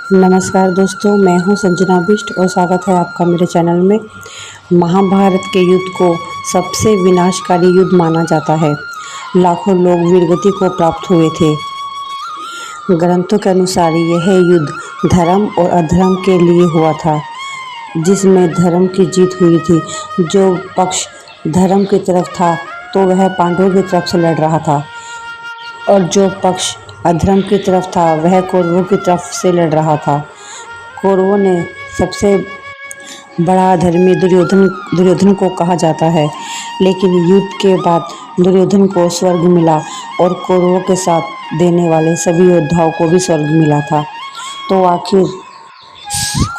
नमस्कार दोस्तों, मैं हूं संजना बिष्ट और स्वागत है आपका मेरे चैनल में। महाभारत के युद्ध को सबसे विनाशकारी युद्ध माना जाता है। लाखों लोग वीरगति को प्राप्त हुए थे। ग्रंथों के अनुसार यह युद्ध धर्म और अधर्म के लिए हुआ था, जिसमें धर्म की जीत हुई थी। जो पक्ष धर्म की तरफ था तो वह पांडवों की तरफ से लड़ रहा था, और जो पक्ष अधर्म की तरफ था वह कौरवों की तरफ से लड़ रहा था। कौरवों ने सबसे बड़ा अधर्मी दुर्योधन को कहा जाता है, लेकिन युद्ध के बाद दुर्योधन को स्वर्ग मिला और कौरवों के साथ देने वाले सभी योद्धाओं को भी स्वर्ग मिला था। तो आखिर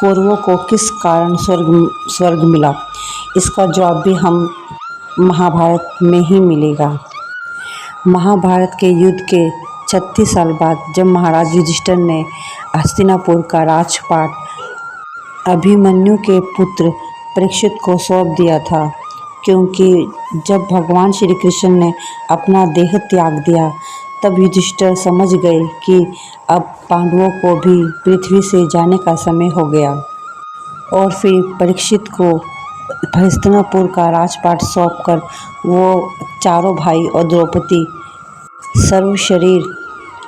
कौरवों को किस कारण स्वर्ग मिला, इसका जवाब भी हम महाभारत में ही मिलेगा। महाभारत के युद्ध के 36 साल बाद जब महाराज युधिष्ठिर ने हस्तिनापुर का राजपाट अभिमन्यु के पुत्र परीक्षित को सौंप दिया था, क्योंकि जब भगवान श्री कृष्ण ने अपना देह त्याग दिया तब युधिष्ठिर समझ गए कि अब पांडवों को भी पृथ्वी से जाने का समय हो गया, और फिर परीक्षित को हस्तिनापुर का राजपाट सौंपकर वो चारों भाई और द्रौपदी सर्व शरीर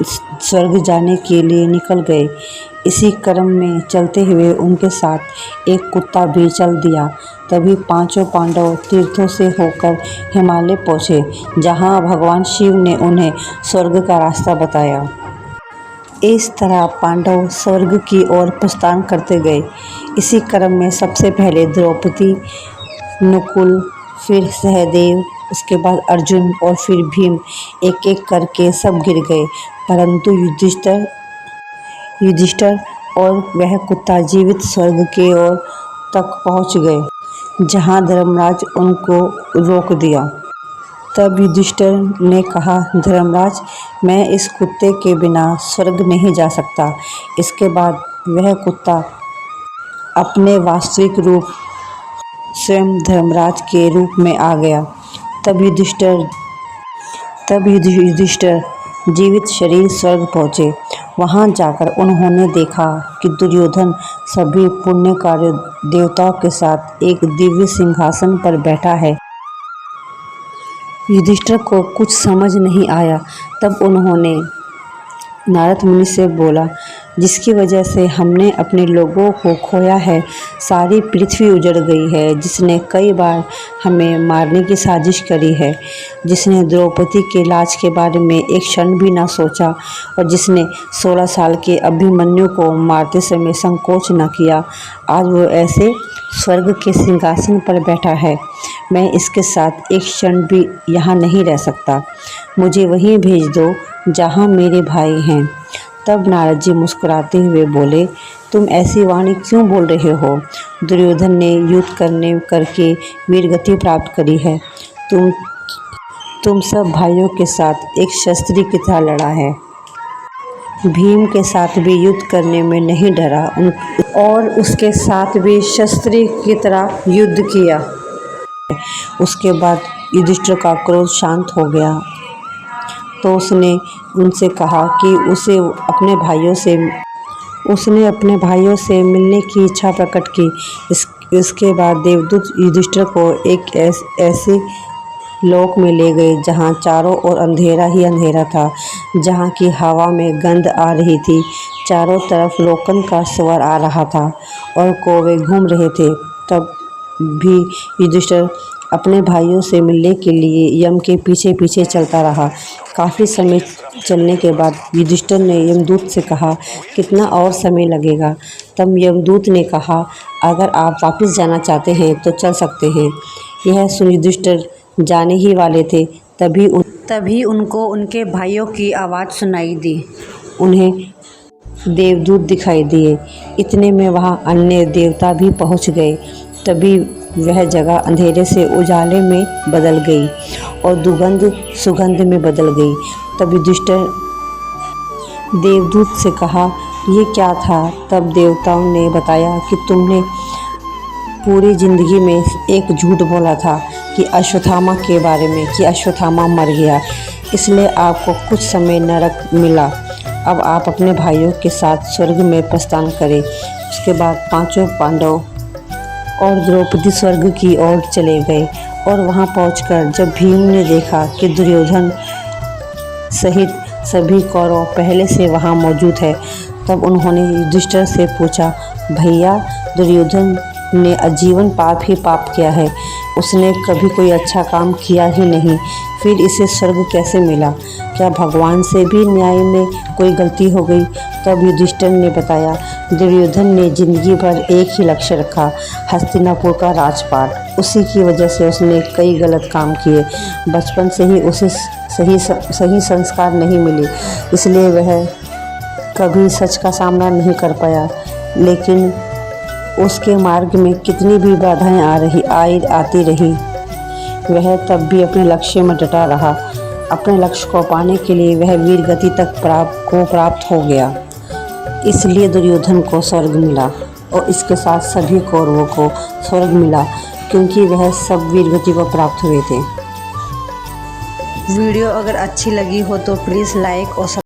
स्वर्ग जाने के लिए निकल गए। इसी क्रम में चलते हुए उनके साथ एक कुत्ता भी चल दिया। तभी पांचों पांडव तीर्थों से होकर हिमालय पहुँचे, जहाँ भगवान शिव ने उन्हें स्वर्ग का रास्ता बताया। इस तरह पांडव स्वर्ग की ओर प्रस्थान करते गए। इसी क्रम में सबसे पहले द्रौपदी, नकुल, फिर सहदेव, उसके बाद अर्जुन और फिर भीम एक एक करके सब गिर गए, परंतु युधिष्ठिर और वह कुत्ता जीवित स्वर्ग के ओर तक पहुंच गए, जहां धर्मराज उनको रोक दिया। तब युधिष्ठिर ने कहा, धर्मराज, मैं इस कुत्ते के बिना स्वर्ग नहीं जा सकता। इसके बाद वह कुत्ता अपने वास्तविक रूप स्वयं धर्मराज के रूप में आ गया। तब युधिष्ठिर जीवित शरीर स्वर्ग पहुँचे। वहां जाकर उन्होंने देखा कि दुर्योधन सभी पुण्यकारी देवताओं के साथ एक दिव्य सिंहासन पर बैठा है। युधिष्ठिर को कुछ समझ नहीं आया। तब उन्होंने नारद मुनि से बोला, जिसकी वजह से हमने अपने लोगों को खोया है, सारी पृथ्वी उजड़ गई है, जिसने कई बार हमें मारने की साजिश करी है, जिसने द्रौपदी के लाज के बारे में एक क्षण भी ना सोचा, और जिसने 16 साल के अभिमन्यु को मारते समय संकोच न किया, आज वो ऐसे स्वर्ग के सिंहासन पर बैठा है। मैं इसके साथ एक क्षण भी यहाँ नहीं रह सकता। मुझे वहीं भेज दो जहाँ मेरे भाई हैं। तब नारद जी मुस्कुराते हुए बोले, तुम ऐसी वाणी क्यों बोल रहे हो? दुर्योधन ने युद्ध करके वीरगति प्राप्त करी है। तुम सब भाइयों के साथ एक क्षत्रिय की तरह लड़ा है। भीम के साथ भी युद्ध करने में नहीं डरा और उसके साथ भी क्षत्रिय की तरह युद्ध किया। उसके बाद युधिष्ठिर का क्रोध शांत हो गया, तो उसने उनसे कहा कि उसने अपने भाइयों से मिलने की इच्छा प्रकट की। इसके बाद देवदूत युधिष्ठिर को एक ऐसे लोक में ले गए जहाँ चारों ओर अंधेरा ही अंधेरा था, जहाँ की हवा में गंध आ रही थी। चारों तरफ लोकन का स्वर आ रहा था और कौवे घूम रहे थे। तब भी युधिष्ठिर अपने भाइयों से मिलने के लिए यम के पीछे पीछे चलता रहा। काफ़ी समय चलने के बाद युधिष्ठिर ने यमदूत से कहा, कितना और समय लगेगा? तब यमदूत ने कहा, अगर आप वापस जाना चाहते हैं तो चल सकते हैं। यह सुन युधिष्ठिर जाने ही वाले थे, तभी उनको उनके भाइयों की आवाज़ सुनाई दी। उन्हें देवदूत दिखाई दिए। इतने में वहाँ अन्य देवता भी पहुँच गए। तभी वह जगह अंधेरे से उजाले में बदल गई और दुर्गंध सुगंध में बदल गई। तब युधिष्ठिर देवदूत से कहा, ये क्या था? तब देवताओं ने बताया कि तुमने पूरी जिंदगी में एक झूठ बोला था कि अश्वत्थामा के बारे में, कि अश्वत्थामा मर गया, इसलिए आपको कुछ समय नरक मिला। अब आप अपने भाइयों के साथ स्वर्ग में प्रस्थान करें। उसके बाद पांचों पांडव और द्रौपदी स्वर्ग की ओर चले गए और वहां पहुंचकर जब भीम ने देखा कि दुर्योधन सहित सभी कौरव पहले से वहां मौजूद है, तब उन्होंने युधिष्ठिर से पूछा, भैया दुर्योधन ने आजीवन पाप ही पाप किया है, उसने कभी कोई अच्छा काम किया ही नहीं, फिर इसे स्वर्ग कैसे मिला? क्या भगवान से भी न्याय में कोई गलती हो गई? तब युधिष्ठिर ने बताया, दुर्योधन ने जिंदगी भर एक ही लक्ष्य रखा, हस्तिनापुर का राजपाट। उसी की वजह से उसने कई गलत काम किए। बचपन से ही उसे सही संस्कार नहीं मिले, इसलिए वह कभी सच का सामना नहीं कर पाया। लेकिन उसके मार्ग में कितनी भी बाधाएं आती रही, वह तब भी अपने लक्ष्य में डटा रहा। अपने लक्ष्य को पाने के लिए वह वीर गति तक प्राप्त हो गया। इसलिए दुर्योधन को स्वर्ग मिला और इसके साथ सभी कौरवों को स्वर्ग मिला, क्योंकि वह सब वीर गति को प्राप्त हुए थे। वीडियो अगर अच्छी लगी हो तो प्लीज़ लाइक और